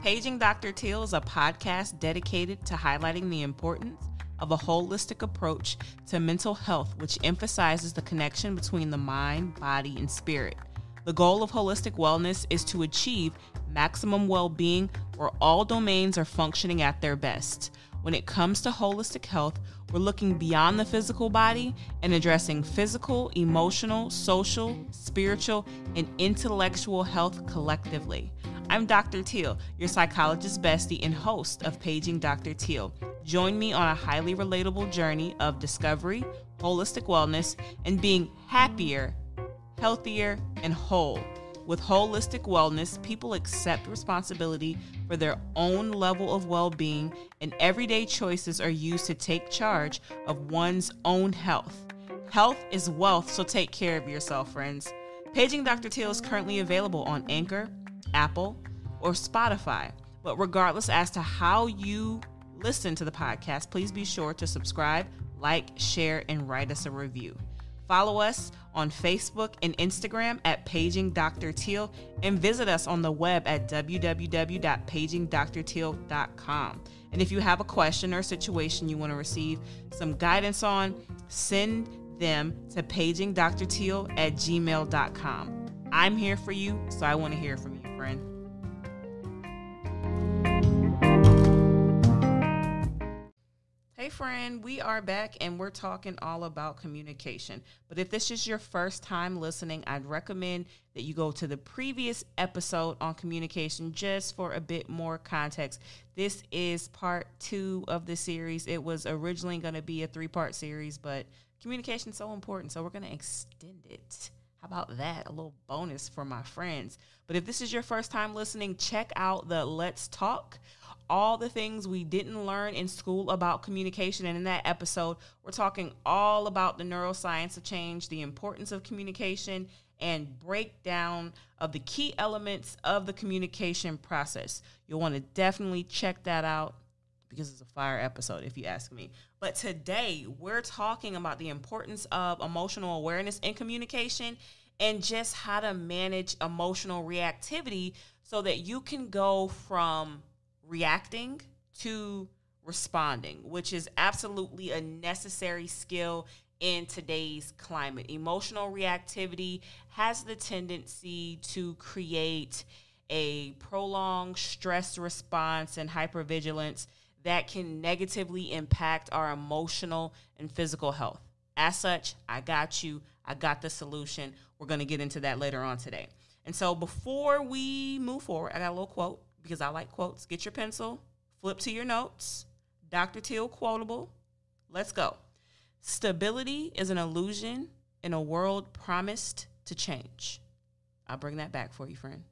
Paging Dr. Teal is a podcast dedicated to highlighting the importance of a holistic approach to mental health, which emphasizes the connection between the mind, body, and spirit. The goal of holistic wellness is to achieve maximum well-being where all domains are functioning at their best. When it comes to holistic health, we're looking beyond the physical body and addressing physical, emotional, social, spiritual, and intellectual health collectively. I'm Dr. Teal, your psychologist bestie and host of Paging Dr. Teal. Join me on a highly relatable journey of discovery, holistic wellness, and being happier, healthier, and whole. With holistic wellness, people accept responsibility for their own level of well-being, and everyday choices are used to take charge of one's own health. Health is wealth, so take care of yourself, friends. Paging Dr. Teal is currently available on Anchor, Apple, or Spotify. But regardless as to how you listen to the podcast, please be sure to subscribe, like, share, and write us a review. Follow us on Facebook and Instagram at Paging Dr. Teal, and visit us on the web at www.pagingdrteal.com. And if you have a question or situation you want to receive some guidance on, send them to pagingdrteal@gmail.com. I'm here for you, so I want to hear from you, friend. Hey friend, we are back and we're talking all about communication. But if this is your first time listening, I'd recommend that you go to the previous episode on communication just for a bit more context. This is part 2 of the series. It was originally going to be a 3-part series, but communication is so important, so we're going to extend it. How about that? A little bonus for my friends. But if this is your first time listening, check out the Let's Talk, all the things we didn't learn in school about communication. And in that episode, we're talking all about the neuroscience of change, the importance of communication, and breakdown of the key elements of the communication process. You'll want to definitely check that out because it's a fire episode, if you ask me. But today, we're talking about the importance of emotional awareness in communication and just how to manage emotional reactivity so that you can go from reacting to responding, which is absolutely a necessary skill in today's climate. Emotional reactivity has the tendency to create a prolonged stress response and hypervigilance that can negatively impact our emotional and physical health. As such, I got you. I got the solution. We're going to get into that later on today. And so before we move forward, I got a little quote because I like quotes. Get your pencil, flip to your notes. Dr. Teal quotable. Let's go. Stability is an illusion in a world promised to change. I'll bring that back for you, friend.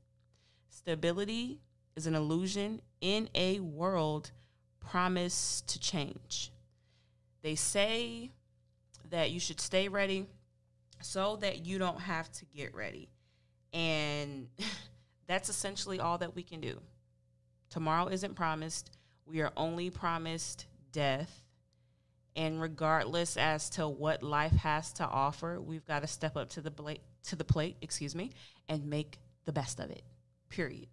Stability is an illusion in a world promise to change. They say that you should stay ready so that you don't have to get ready. And that's essentially all that we can do. Tomorrow isn't promised. We are only promised death. And regardless as to what life has to offer, we've got to step up to the plate, and make the best of it. Period.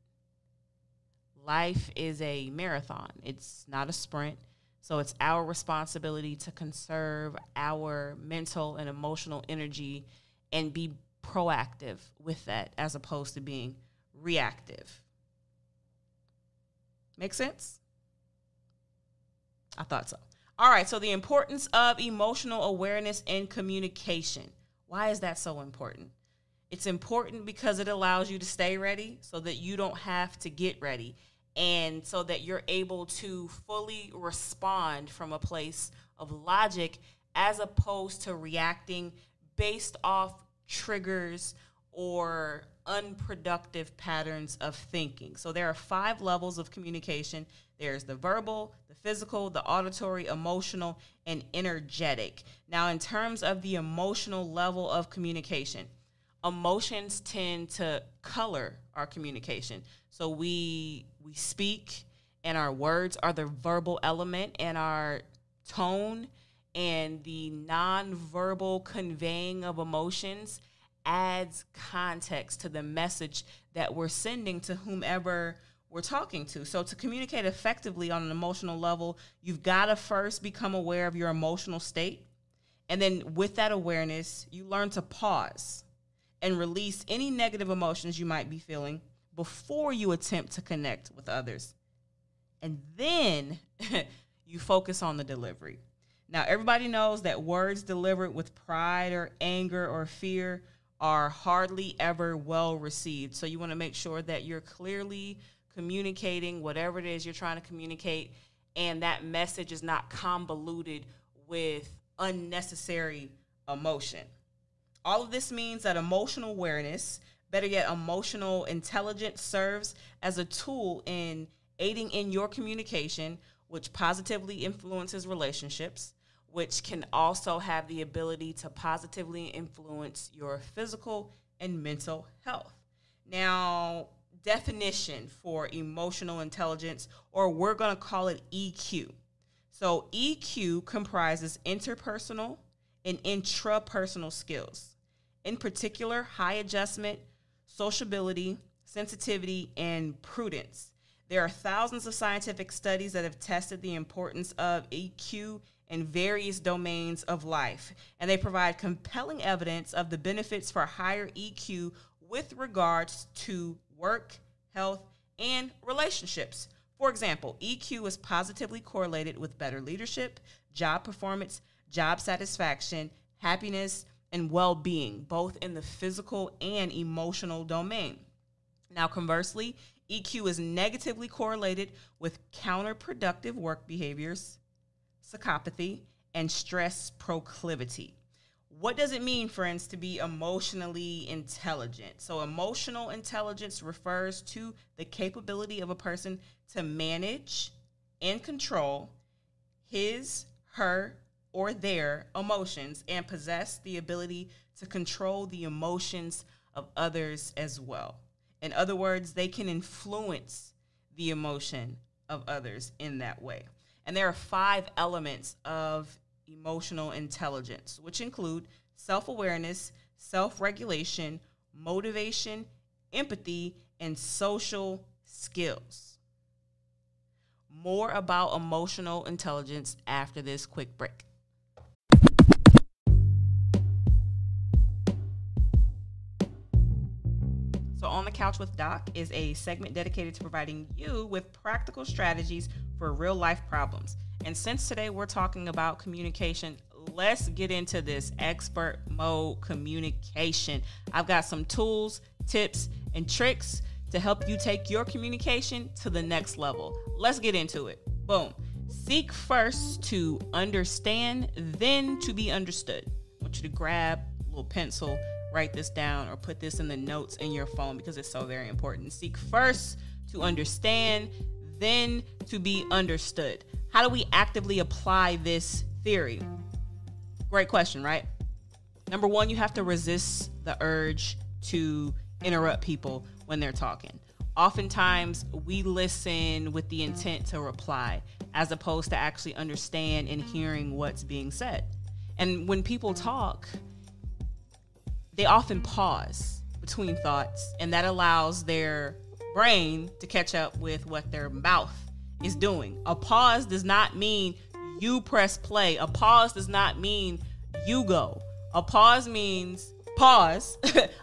Life is a marathon. It's not a sprint. So it's our responsibility to conserve our mental and emotional energy and be proactive with that as opposed to being reactive. Make sense? I thought so. All right, so the importance of emotional awareness in communication. Why is that so important? It's important because it allows you to stay ready so that you don't have to get ready, and so that you're able to fully respond from a place of logic as opposed to reacting based off triggers or unproductive patterns of thinking. So there are 5 levels of communication. There's the verbal, the physical, the auditory, emotional, and energetic. Now, in terms of the emotional level of communication, emotions tend to color our communication. So we speak, and our words are the verbal element, and our tone and the nonverbal conveying of emotions adds context to the message that we're sending to whomever we're talking to. So to communicate effectively on an emotional level, you've got to first become aware of your emotional state. And then with that awareness, you learn to pause and release any negative emotions you might be feeling before you attempt to connect with others. And then you focus on the delivery. Now, everybody knows that words delivered with pride or anger or fear are hardly ever well received. So you want to make sure that you're clearly communicating whatever it is you're trying to communicate, and that message is not convoluted with unnecessary emotion. All of this means that emotional awareness, better yet, emotional intelligence, serves as a tool in aiding in your communication, which positively influences relationships, which can also have the ability to positively influence your physical and mental health. Now, definition for emotional intelligence, or we're going to call it EQ. So EQ comprises interpersonal and intrapersonal skills. In particular, high adjustment, sociability, sensitivity, and prudence. There are thousands of scientific studies that have tested the importance of EQ in various domains of life, and they provide compelling evidence of the benefits for higher EQ with regards to work, health, and relationships. For example, EQ is positively correlated with better leadership, job performance, job satisfaction, happiness, and well-being, both in the physical and emotional domain. Now, conversely, EQ is negatively correlated with counterproductive work behaviors, psychopathy, and stress proclivity. What does it mean, friends, to be emotionally intelligent? So emotional intelligence refers to the capability of a person to manage and control his, her, or their emotions and possess the ability to control the emotions of others as well. In other words, they can influence the emotion of others in that way. And there are 5 elements of emotional intelligence, which include self-awareness, self-regulation, motivation, empathy, and social skills. More about emotional intelligence after this quick break. So On the Couch with Doc is a segment dedicated to providing you with practical strategies for real life problems. And since today we're talking about communication, let's get into this expert mode communication. I've got some tools, tips, and tricks to help you take your communication to the next level. Let's get into it. Boom. Seek first to understand, then to be understood. I want you to grab a little pencil, write this down, or put this in the notes in your phone because it's so very important. Seek first to understand, then to be understood. How do we actively apply this theory? Great question, right? Number 1, you have to resist the urge to interrupt people when they're talking. Oftentimes, we listen with the intent to reply as opposed to actually understand and hearing what's being said. And when people talk, they often pause between thoughts, and that allows their brain to catch up with what their mouth is doing. A pause does not mean you press play. A pause does not mean you go. A pause means pause,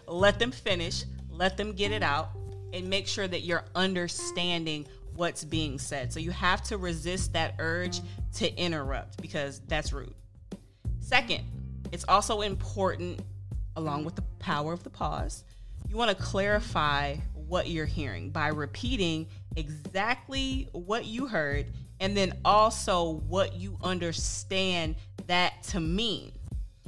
let them finish, let them get it out, and make sure that you're understanding what's being said. So you have to resist that urge to interrupt because that's rude. Second, it's also important, along with the power of the pause, you want to clarify what you're hearing by repeating exactly what you heard and then also what you understand that to mean.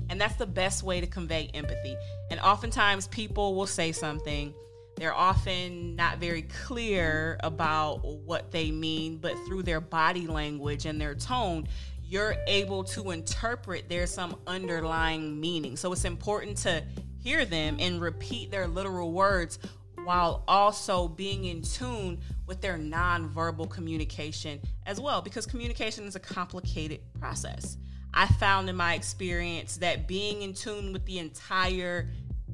And that's the best way to convey empathy. And oftentimes people will say something, they're often not very clear about what they mean, but through their body language and their tone, you're able to interpret there's some underlying meaning. So it's important to hear them and repeat their literal words while also being in tune with their nonverbal communication as well, because communication is a complicated process. I found in my experience that being in tune with the entire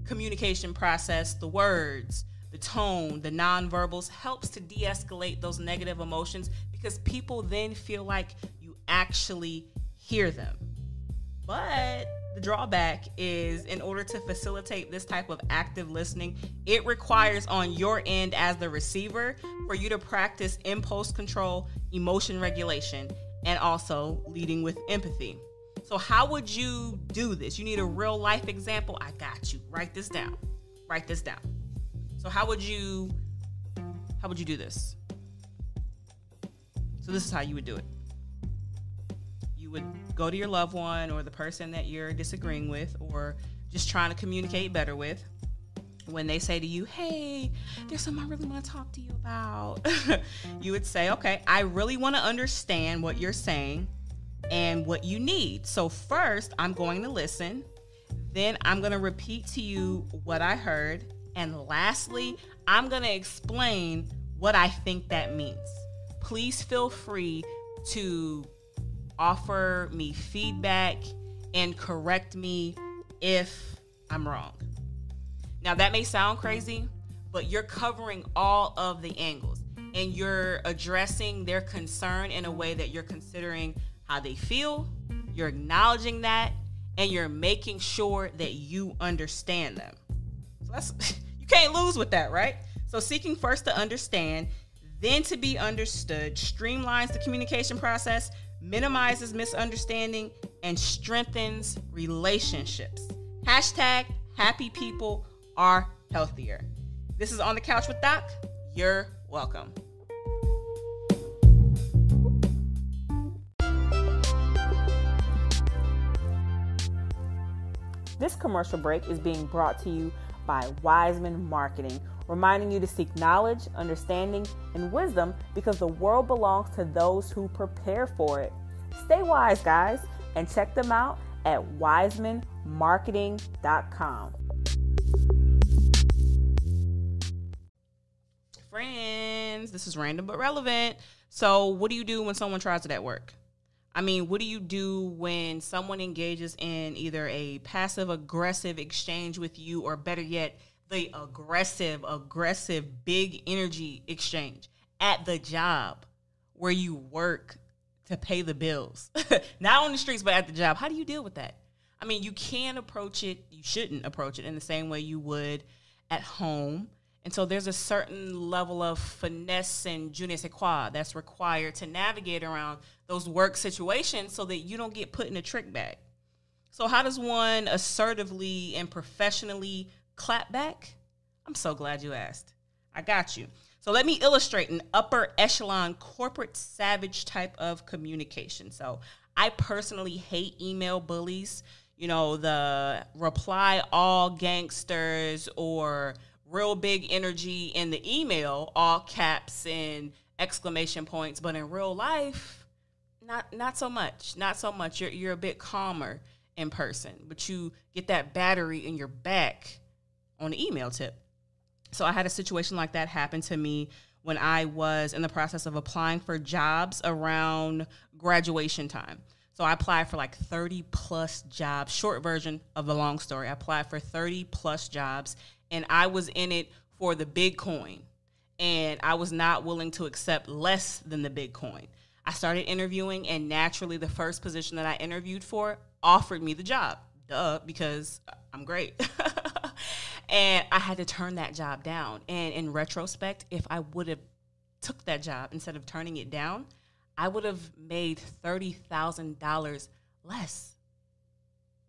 communication process, the words, the tone, the nonverbals helps to de-escalate those negative emotions because people then feel like you actually hear them. But the drawback is, in order to facilitate this type of active listening, it requires on your end as the receiver for you to practice impulse control, emotion regulation, and also leading with empathy. So how would you do this? You need a real life example? I got you. Write this down. Write this down. So how would you do this? So this is how you would do it. You would go to your loved one or the person that you're disagreeing with or just trying to communicate better with. When they say to you, hey, there's something I really want to talk to you about, you would say, okay, I really want to understand what you're saying and what you need. So first, I'm going to listen. Then I'm going to repeat to you what I heard. And lastly, I'm going to explain what I think that means. Please feel free to offer me feedback and correct me if I'm wrong. Now, that may sound crazy, but you're covering all of the angles and you're addressing their concern in a way that you're considering how they feel, you're acknowledging that, and you're making sure that you understand them. So you can't lose with that, right? So seeking first to understand, then to be understood, streamlines the communication process, minimizes misunderstanding, and strengthens relationships. Hashtag happy people are healthier. This is On the Couch with Doc. You're welcome. This commercial break is being brought to you by Wiseman Marketing, reminding you to seek knowledge, understanding, and wisdom because the world belongs to those who prepare for it. Stay wise, guys, and check them out at wisemanmarketing.com. Friends, this is random but relevant. So what do you do when someone tries it at work? I mean, what do you do when someone engages in either a passive-aggressive exchange with you or better yet, the aggressive, big energy exchange at the job where you work to pay the bills? Not on the streets, but at the job. How do you deal with that? I mean, you can approach it. You shouldn't approach it in the same way you would at home. And so there's a certain level of finesse and je ne sais quoi that's required to navigate around those work situations so that you don't get put in a trick bag. So how does one assertively and professionally clap back? I'm so glad you asked. I got you. So let me illustrate an upper echelon corporate savage type of communication. So I personally hate email bullies, you know, the reply all gangsters or real big energy in the email, all caps and exclamation points, but in real life, not so much. Not so much. You're a bit calmer in person, but you get that battery in your back on the email tip. So I had a situation like that happen to me when I was in the process of applying for jobs around graduation time. So I applied for like 30 plus jobs, short version of the long story. I applied for 30 plus jobs and I was in it for the big coin and I was not willing to accept less than the big coin. I started interviewing and naturally the first position that I interviewed for offered me the job. Duh, because I'm great. And I had to turn that job down. And in retrospect, if I would have took that job instead of turning it down, I would have made $30,000 less.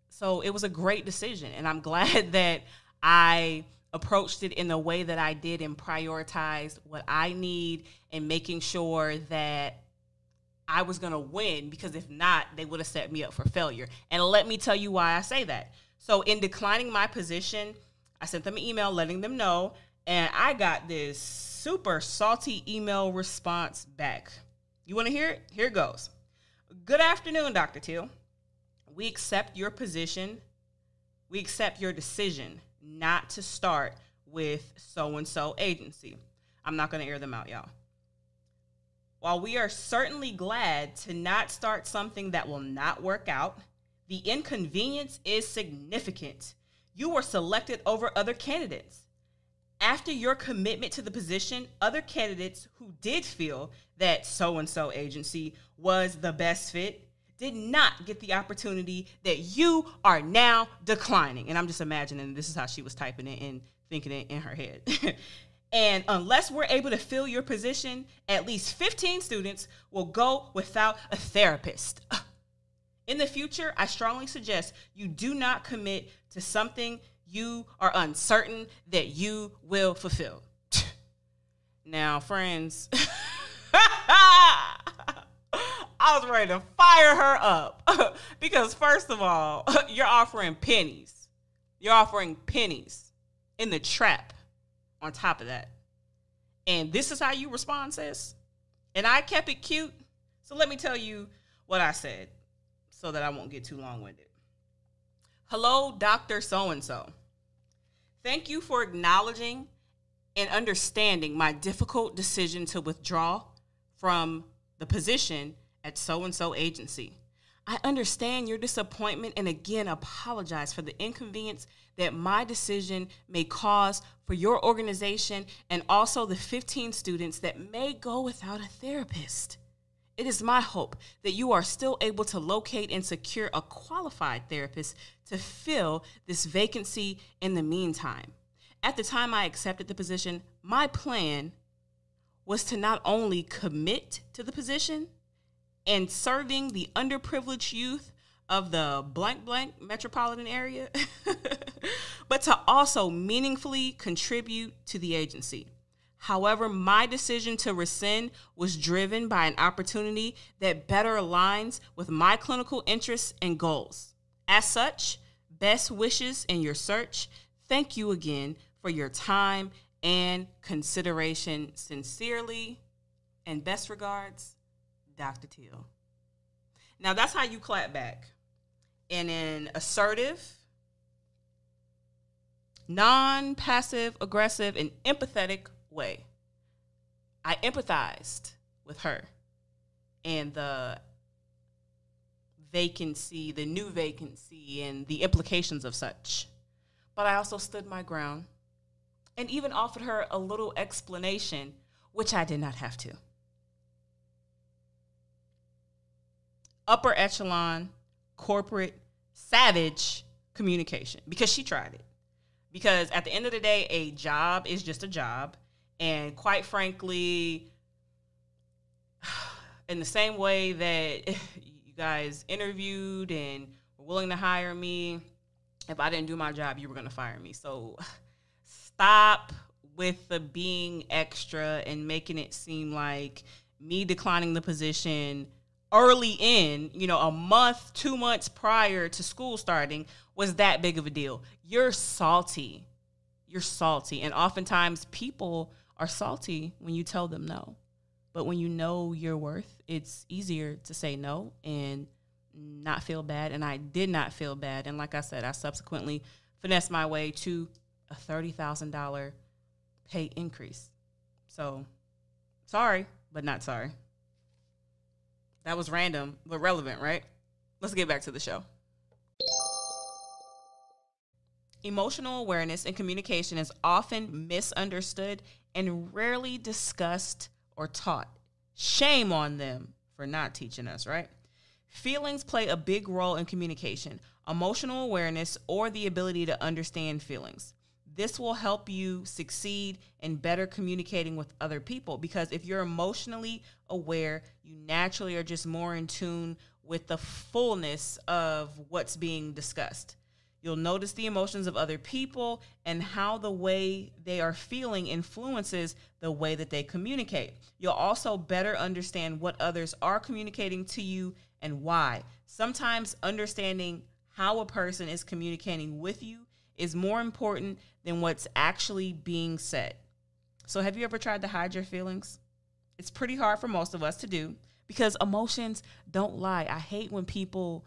So it was a great decision. And I'm glad that I approached it in the way that I did and prioritized what I need and making sure that I was going to win, because if not, they would have set me up for failure. And let me tell you why I say that. So in declining my position, I sent them an email letting them know, and I got this super salty email response back. You want to hear it? Here it goes. Good afternoon, Dr. Teal. We accept your position. We accept your decision not to start with so-and-so agency. I'm not going to air them out, y'all. While we are certainly glad to not start something that will not work out, the inconvenience is significant. You were selected over other candidates. After your commitment to the position, other candidates who did feel that so-and-so agency was the best fit did not get the opportunity that you are now declining. And I'm just imagining this is how she was typing it and thinking it in her head. And unless we're able to fill your position, at least 15 students will go without a therapist. In the future, I strongly suggest you do not commit to something you are uncertain that you will fulfill. Now, friends, I was ready to fire her up because, first of all, you're offering pennies. You're offering pennies in the trap on top of that. And this is how you respond, sis. And I kept it cute. So let me tell you what I said so that I won't get too long-winded. Hello, Dr. So-and-so. Thank you for acknowledging and understanding my difficult decision to withdraw from the position at so-and-so agency. I understand your disappointment and again apologize for the inconvenience that my decision may cause for your organization and also the 15 students that may go without a therapist. It is my hope that you are still able to locate and secure a qualified therapist to fill this vacancy in the meantime. At the time I accepted the position, my plan was to not only commit to the position and serving the underprivileged youth of the blank blank metropolitan area, but to also meaningfully contribute to the agency. However, my decision to rescind was driven by an opportunity that better aligns with my clinical interests and goals. As such, best wishes in your search. Thank you again for your time and consideration. Sincerely, and best regards, Dr. Teal. Now, that's how you clap back in an assertive, non-passive, aggressive, and empathetic way. I empathized with her and the vacancy, the new vacancy, and the implications of such. But I also stood my ground and even offered her a little explanation, which I did not have to. Upper echelon, corporate, savage communication, because she tried it. Because at the end of the day, a job is just a job. And quite frankly, in the same way that you guys interviewed and were willing to hire me, if I didn't do my job, you were going to fire me. So stop with the being extra and making it seem like me declining the position early in, a month, 2 months prior to school starting was that big of a deal. You're salty. You're salty. And oftentimes people are salty when you tell them no. But when you know your worth, it's easier to say no and not feel bad. And I did not feel bad. And like I said, I subsequently finessed my way to a $30,000 pay increase. So sorry, but not sorry. That was random, but relevant, right? Let's get back to the show. Emotional awareness and communication is often misunderstood and rarely discussed or taught. Shame on them for not teaching us, right? Feelings play a big role in communication, emotional awareness, or the ability to understand feelings. This will help you succeed in better communicating with other people, because if you're emotionally aware, you naturally are just more in tune with the fullness of what's being discussed. You'll notice the emotions of other people and how the way they are feeling influences the way that they communicate. You'll also better understand what others are communicating to you and why. Sometimes understanding how a person is communicating with you is more important than what's actually being said. So have you ever tried to hide your feelings? It's pretty hard for most of us to do because emotions don't lie. I hate when people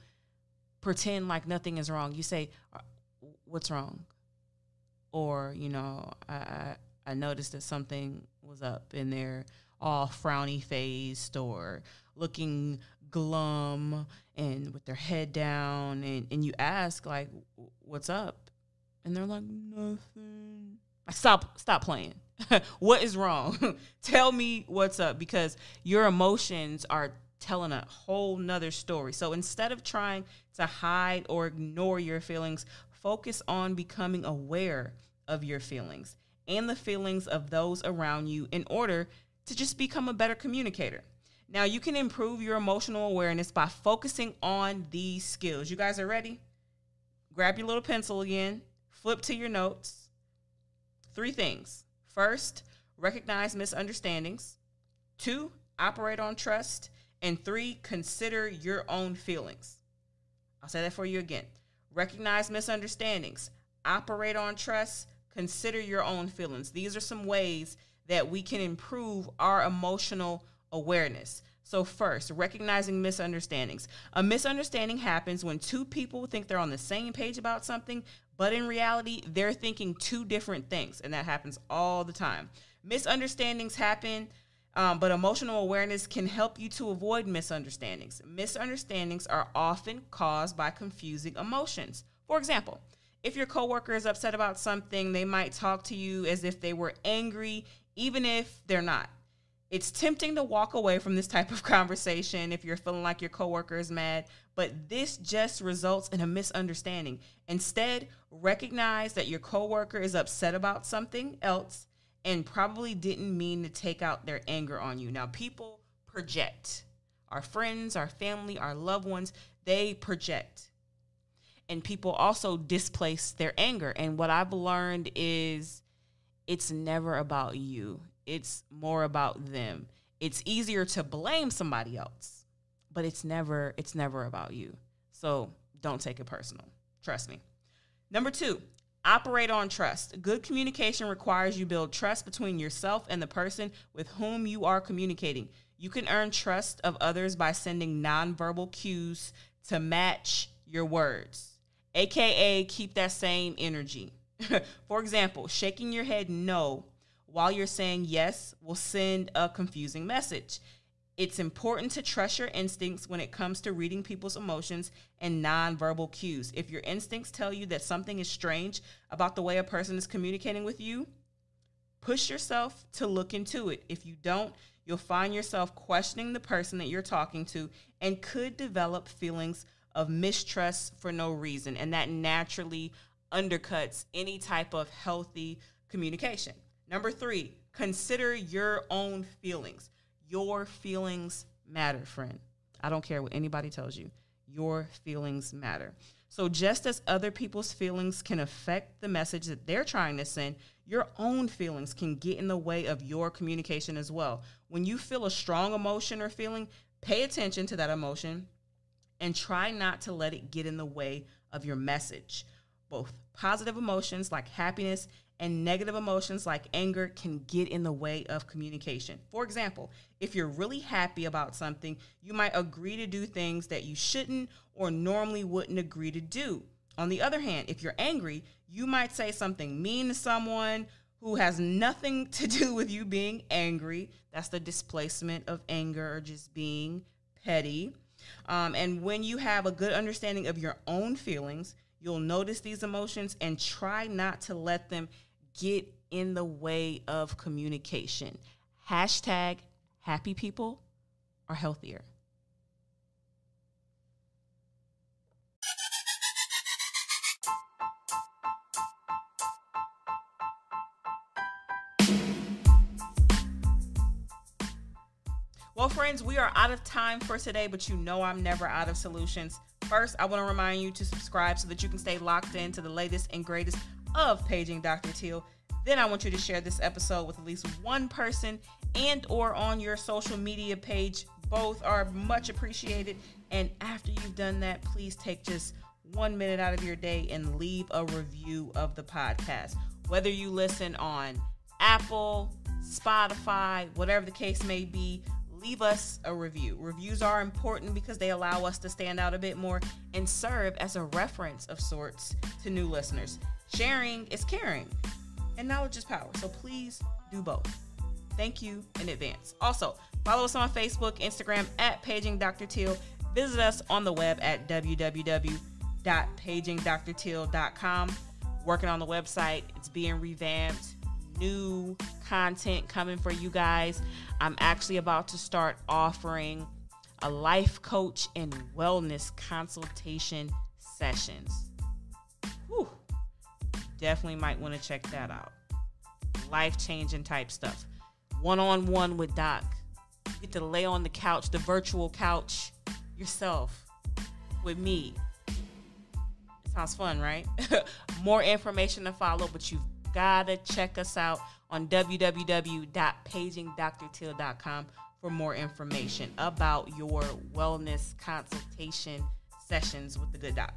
pretend like nothing is wrong. You say, what's wrong? Or, I noticed that something was up and they're all frowny faced or looking glum and with their head down. And you ask, like, what's up? And they're like, nothing. I Stop playing. What is wrong? Tell me what's up, because your emotions are telling a whole nother story. So instead of trying to hide or ignore your feelings, focus on becoming aware of your feelings and the feelings of those around you in order to just become a better communicator. Now, you can improve your emotional awareness by focusing on these skills. You guys are ready? Grab your little pencil again, flip to your notes. 3 things. First, recognize misunderstandings. 2, operate on trust. And 3, consider your own feelings. I'll say that for you again. Recognize misunderstandings, operate on trust, consider your own feelings. These are some ways that we can improve our emotional awareness. So first, recognizing misunderstandings. A misunderstanding happens when 2 people think they're on the same page about something, but in reality, they're thinking 2 different things, and that happens all the time. Misunderstandings happen, but emotional awareness can help you to avoid misunderstandings. Misunderstandings are often caused by confusing emotions. For example, if your coworker is upset about something, they might talk to you as if they were angry, even if they're not. It's tempting to walk away from this type of conversation if you're feeling like your coworker is mad, but this just results in a misunderstanding. Instead, recognize that your coworker is upset about something else and probably didn't mean to take out their anger on you. Now, people project. Our friends, our family, our loved ones, they project. And people also displace their anger. And what I've learned is it's never about you. It's more about them. It's easier to blame somebody else, but it's never about you. So don't take it personal. Trust me. Number 2, operate on trust. Good communication requires you build trust between yourself and the person with whom you are communicating. You can earn trust of others by sending nonverbal cues to match your words, aka keep that same energy. For example, shaking your head no while you're saying yes will send a confusing message. It's important to trust your instincts when it comes to reading people's emotions and nonverbal cues. If your instincts tell you that something is strange about the way a person is communicating with you, push yourself to look into it. If you don't, you'll find yourself questioning the person that you're talking to and could develop feelings of mistrust for no reason. And that naturally undercuts any type of healthy communication. Number 3, consider your own feelings. Your feelings matter, friend. I don't care what anybody tells you. Your feelings matter. So just as other people's feelings can affect the message that they're trying to send, your own feelings can get in the way of your communication as well. When you feel a strong emotion or feeling, pay attention to that emotion and try not to let it get in the way of your message. Both positive emotions like happiness and negative emotions like anger can get in the way of communication. For example, if you're really happy about something, you might agree to do things that you shouldn't or normally wouldn't agree to do. On the other hand, if you're angry, you might say something mean to someone who has nothing to do with you being angry. That's the displacement of anger or just being petty. And when you have a good understanding of your own feelings, you'll notice these emotions and try not to let them get in the way of communication. Hashtag happy people are healthier. Well, friends, we are out of time for today, but you know I'm never out of solutions. First, I want to remind you to subscribe so that you can stay locked into the latest and greatest of Paging Dr. Teal. Then I want you to share this episode with at least one person and or on your social media page. Both are much appreciated. And after you've done that, please take just 1 minute out of your day and leave a review of the podcast. Whether you listen on Apple, Spotify, whatever the case may be, leave us a review. Reviews are important because they allow us to stand out a bit more and serve as a reference of sorts to new listeners. Sharing is caring, and knowledge is power. So please do both. Thank you in advance. Also, follow us on Facebook, Instagram at Paging Dr. Teal. Visit us on the web at www.pagingdrteal.com. Working on the website. It's being revamped. new content coming for you guys. I'm actually about to start offering a life coach and wellness consultation sessions. Whew. Definitely might want to check that out. Life-changing type stuff. One-on-one with Doc. You get to lay on the couch, the virtual couch, yourself with me. It sounds fun, right? More information to follow, but you've got to check us out on www.pagingdrteal.com for more information about your wellness consultation sessions with the good doc.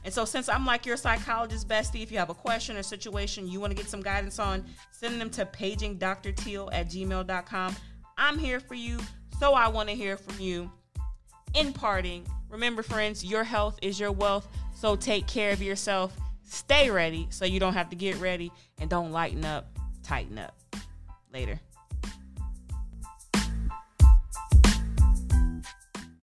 And so since I'm like your psychologist bestie, if you have a question or situation you want to get some guidance on, send them to pagingdrteal@gmail.com. I'm here for you, so I want to hear from you. In parting, remember, friends, your health is your wealth, so take care of yourself. Stay ready so you don't have to get ready, and don't lighten up, tighten up. Later.